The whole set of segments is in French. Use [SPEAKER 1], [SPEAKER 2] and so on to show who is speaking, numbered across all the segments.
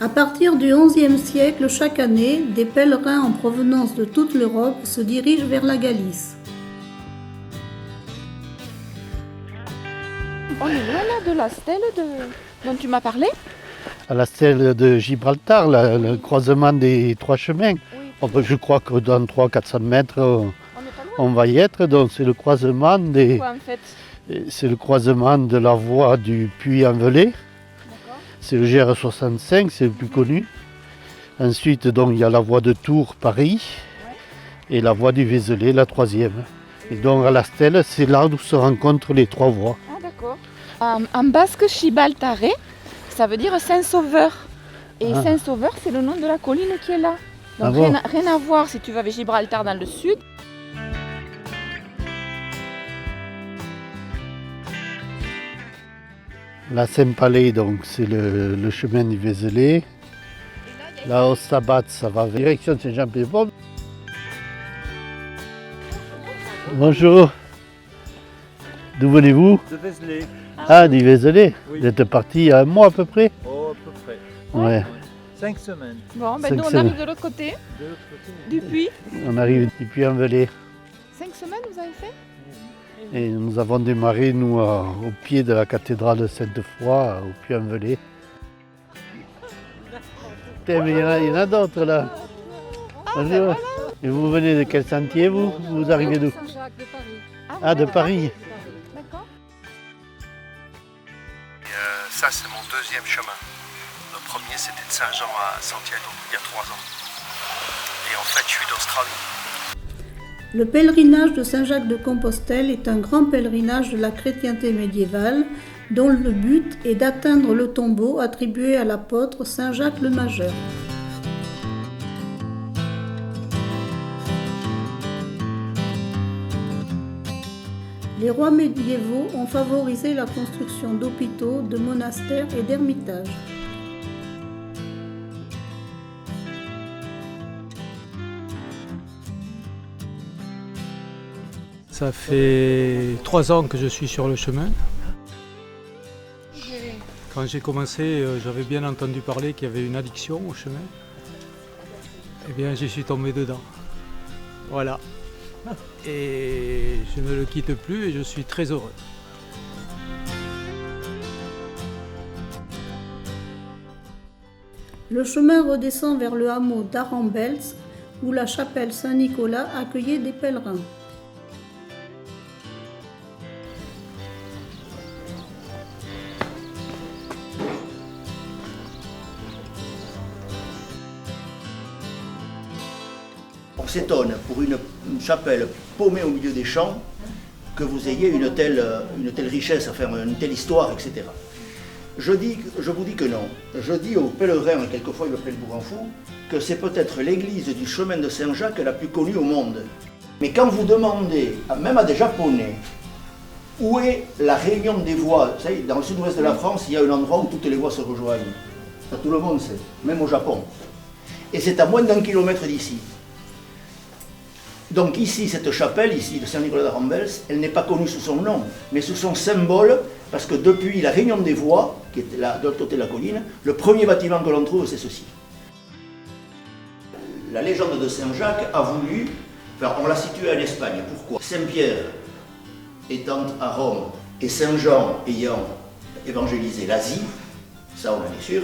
[SPEAKER 1] À partir du XIe siècle, chaque année, des pèlerins en provenance de toute l'Europe se dirigent vers la Galice.
[SPEAKER 2] On est loin là de la stèle dont tu m'as parlé?
[SPEAKER 3] À la stèle de Gibraltar, le croisement des trois chemins.
[SPEAKER 2] Oui.
[SPEAKER 3] Je crois que dans 300-400 mètres,
[SPEAKER 2] On n'est pas loin.
[SPEAKER 3] on va y être. Donc c'est le croisement
[SPEAKER 2] Quoi en fait?
[SPEAKER 3] c'est le croisement de la voie du Puy-en-Velay.
[SPEAKER 2] D'accord.
[SPEAKER 3] C'est le GR65, c'est le plus connu. Ensuite, donc, il y a la voie de Tours, Paris, et la voie du Vézelay, la troisième. Et donc à la stèle, c'est là où se rencontrent les trois voies.
[SPEAKER 2] Ah d'accord. En basque, Xibaltaré, ça veut dire Saint-Sauveur. Et
[SPEAKER 3] Ah.
[SPEAKER 2] Saint-Sauveur, c'est le nom de la colline qui est là. Donc
[SPEAKER 3] Ah bon?
[SPEAKER 2] rien à voir si tu vas vers Gibraltar dans le sud.
[SPEAKER 3] La Saint-Palais, donc c'est le chemin du Vézelay. La Ostabat, ça va direction Saint-Jean-Pied-de-Port. Bonjour. D'où venez-vous?
[SPEAKER 4] De Vézelay.
[SPEAKER 3] Ah, du Vézelay.
[SPEAKER 4] Oui.
[SPEAKER 3] Vous êtes parti il y a un mois à peu près?
[SPEAKER 4] Oh, à peu près.
[SPEAKER 3] Ouais.
[SPEAKER 4] 5 semaines.
[SPEAKER 2] Bon, ben
[SPEAKER 3] Cinq
[SPEAKER 2] nous on
[SPEAKER 3] semaines.
[SPEAKER 2] arrive de l'autre côté,
[SPEAKER 4] De l'autre côté.
[SPEAKER 2] du puits.
[SPEAKER 3] On arrive du Puy-en-Velay.
[SPEAKER 2] 5 semaines vous avez fait?
[SPEAKER 3] Et nous avons démarré, nous, au pied de la cathédrale de Sainte-Foy, au Puy-en-Velay. Putain, mais il y en a d'autres là. Bonjour. Et vous venez de quel sentier, vous? Vous arrivez d'où?
[SPEAKER 5] Saint-Jacques de Paris.
[SPEAKER 3] Ah, de Paris.
[SPEAKER 2] D'accord.
[SPEAKER 6] Ça, c'est mon deuxième chemin. Le premier, c'était de Saint-Jean à Santiago, il y a 3 ans. Et en fait, je suis d'Australie.
[SPEAKER 1] Le pèlerinage de Saint-Jacques-de-Compostelle est un grand pèlerinage de la chrétienté médiévale dont le but est d'atteindre le tombeau attribué à l'apôtre Saint Jacques le Majeur. Les rois médiévaux ont favorisé la construction d'hôpitaux, de monastères et d'ermitages.
[SPEAKER 7] Ça fait 3 ans que je suis sur le chemin. Quand j'ai commencé, j'avais bien entendu parler qu'il y avait une addiction au chemin. Eh bien, j'y suis tombé dedans. Voilà. Et je ne le quitte plus et je suis très heureux.
[SPEAKER 1] Le chemin redescend vers le hameau d'Arambels où la chapelle Saint-Nicolas accueillait des pèlerins.
[SPEAKER 8] On s'étonne pour une chapelle paumée au milieu des champs que vous ayez une telle richesse, enfin une telle histoire, etc. Je vous dis que non. Je dis aux pèlerins, et quelquefois ils me prennent pour un fou, que c'est peut-être l'église du chemin de Saint-Jacques la plus connue au monde. Mais quand vous demandez, même à des Japonais, où est la réunion des voies, vous savez, dans le sud-ouest de la France, il y a un endroit où toutes les voies se rejoignent. Ça, tout le monde sait, même au Japon. Et c'est à moins d'1 kilomètre d'ici. Donc ici, cette chapelle, ici, de Saint-Nicolas d'Arambels, elle n'est pas connue sous son nom, mais sous son symbole, parce que depuis la Réunion des Voies, qui est là, de l'autre côté de la colline, le premier bâtiment que l'on trouve, c'est ceci. La légende de Saint-Jacques a voulu, enfin, on l'a situé en Espagne. Pourquoi? Saint-Pierre étant à Rome et Saint-Jean ayant évangélisé l'Asie, ça on en est sûr,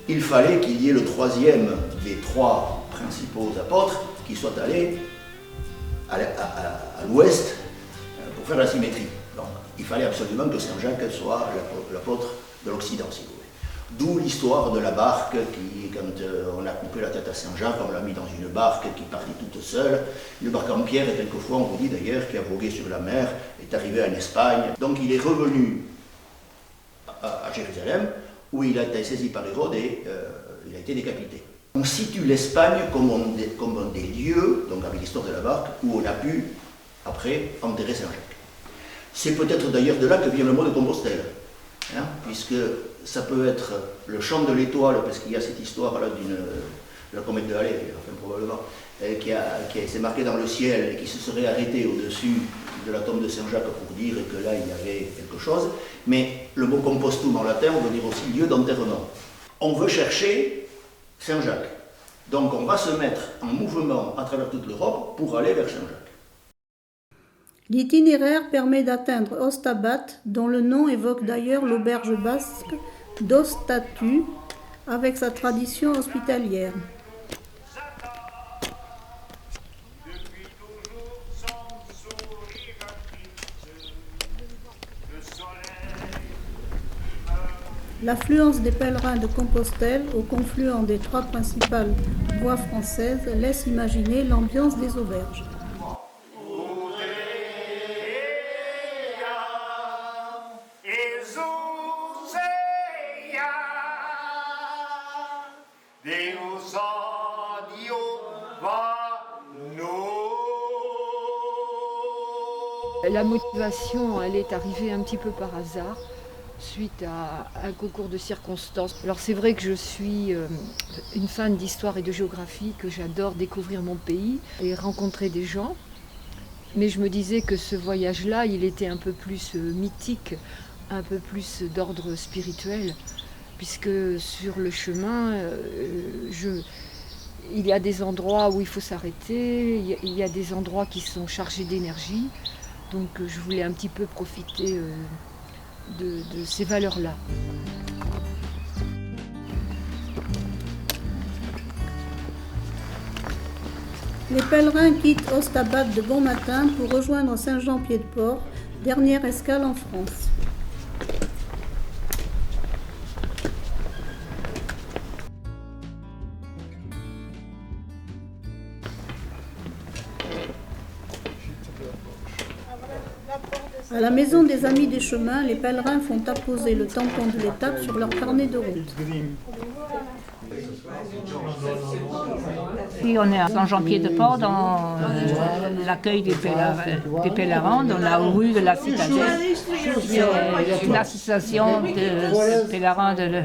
[SPEAKER 8] il fallait qu'il y ait le troisième des 3 principaux apôtres qui soit allé à l'ouest pour faire la symétrie. Donc, il fallait absolument que Saint-Jacques soit l'apôtre de l'Occident, si vous voulez. D'où l'histoire de la barque qui, quand on a coupé la tête à Saint-Jacques, on l'a mis dans une barque qui partit toute seule. Une barque en pierre, et quelquefois on vous dit d'ailleurs, qui a vogué sur la mer, est arrivé en Espagne. Donc il est revenu à Jérusalem, où il a été saisi par Hérode et il a été décapité. On situe l'Espagne comme un des lieux, donc avec l'histoire de la barque, où on a pu, après, enterrer Saint-Jacques. C'est peut-être d'ailleurs de là que vient le mot de Compostelle, hein, puisque ça peut être le chant de l'étoile, parce qu'il y a cette histoire-là de la comète de Halley, enfin probablement, qui s'est marquée dans le ciel et qui se serait arrêtée au-dessus de la tombe de Saint-Jacques pour dire que là il y avait quelque chose, mais le mot compostum en latin veut dire aussi lieu d'enterrement. on veut chercher Saint-Jacques. Donc on va se mettre en mouvement à travers toute l'Europe pour aller vers Saint-Jacques.
[SPEAKER 1] L'itinéraire permet d'atteindre Ostabat, dont le nom évoque d'ailleurs l'auberge basque d'Ostatu, avec sa tradition hospitalière. L'affluence des pèlerins de Compostelle au confluent des trois principales voies françaises laisse imaginer l'ambiance des auberges.
[SPEAKER 5] La motivation, elle est arrivée un petit peu par hasard, suite à un concours de circonstances. Alors c'est vrai que je suis une fan d'histoire et de géographie, que j'adore découvrir mon pays et rencontrer des gens. Mais je me disais que ce voyage-là, il était un peu plus mythique, un peu plus d'ordre spirituel, puisque sur le chemin, il y a des endroits où il faut s'arrêter, il y a des endroits qui sont chargés d'énergie. Donc je voulais un petit peu profiter de ces valeurs-là.
[SPEAKER 1] Les pèlerins quittent Ostabat de bon matin pour rejoindre Saint-Jean-Pied-de-Port, dernière escale en France. À la maison des Amis des Chemins, les pèlerins font apposer le tampon de l'étape sur leur carnet de route.
[SPEAKER 9] Puis on est à Saint-Jean-Pied-de-Port dans l'accueil des pèlerins, dans la rue de la Citadelle. C'est une association de pèlerins de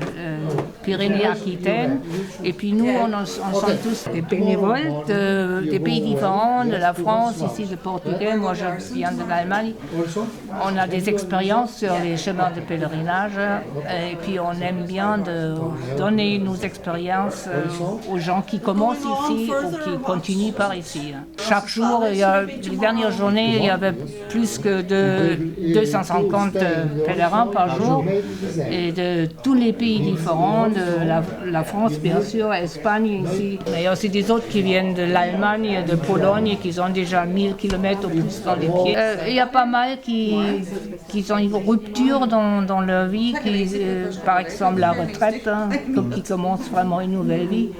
[SPEAKER 9] Pyrénées-Aquitaine. Et puis nous, on sommes tous des bénévoles des pays différents, de la France, ici le Portugais, moi je viens de l'Allemagne. On a des expériences sur les chemins de pèlerinage et puis on aime bien de donner nos expériences aux gens qui commencent ici ou qui continuent par ici. Chaque jour, les dernières journées, il y avait plus que 250 pèlerins par jour et de tous les pays différents, de la France bien sûr, Espagne ici. Mais il y a aussi des autres qui viennent de l'Allemagne et de Pologne et qui ont déjà 1000 km ou plus dans les pieds. Il y a pas mal qui ont une rupture dans leur vie, par exemple la retraite, qui commence vraiment une nouvelle vie.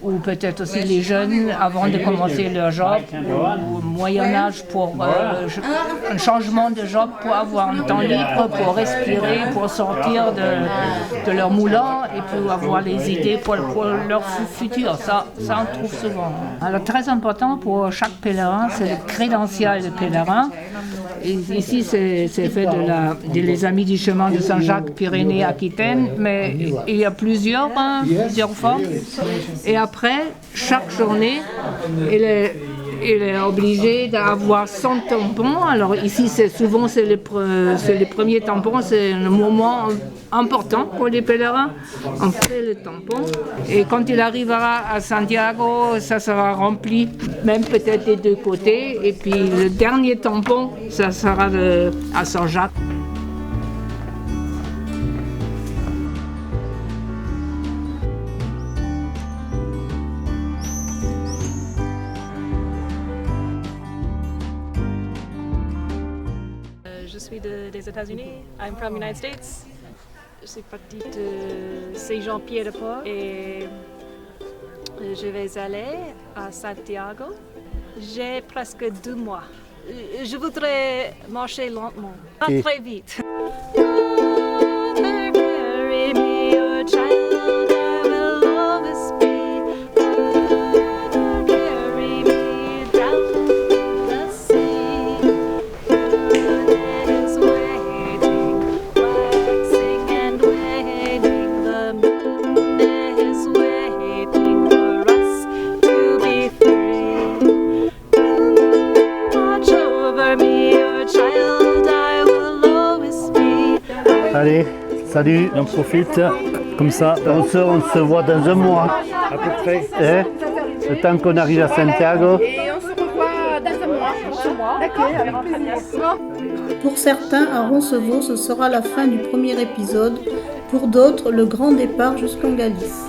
[SPEAKER 9] Ou peut-être aussi les jeunes avant de commencer leur job, ou moyen âge pour un changement de job pour avoir un temps libre, pour respirer, pour sortir de leur moulin et pour avoir les idées pour leur futur. Ça on trouve souvent. Alors très important pour chaque pèlerin, c'est le crédential de pèlerin. Et ici c'est fait des Amis du chemin de Saint-Jacques, Pyrénées-Aquitaine, mais il y a plusieurs formes. Et après, chaque journée, il est obligé d'avoir son tampon. Alors ici, c'est les premiers tampons, c'est un moment important pour les pèlerins. On fait le tampon et quand il arrivera à Santiago, ça sera rempli, même peut-être des deux côtés. Et puis le dernier tampon, ça sera à Saint-Jacques.
[SPEAKER 10] Je suis des États-Unis. I'm from United States. Je suis partie de Saint-Jean-Pied-de-Port et je vais aller à Santiago. J'ai presque 2 mois. Je voudrais marcher lentement, pas très vite.
[SPEAKER 3] Allez, salut.
[SPEAKER 4] On profite.
[SPEAKER 11] Comme ça,
[SPEAKER 3] On se voit dans un mois.
[SPEAKER 11] à peu près.
[SPEAKER 3] Hein, le temps qu'on arrive à Santiago.
[SPEAKER 2] Et on se revoit dans un mois. D'accord, avec plaisir.
[SPEAKER 1] Pour certains, à Roncevaux, ce sera la fin du premier épisode. Pour d'autres, le grand départ jusqu'en Galice.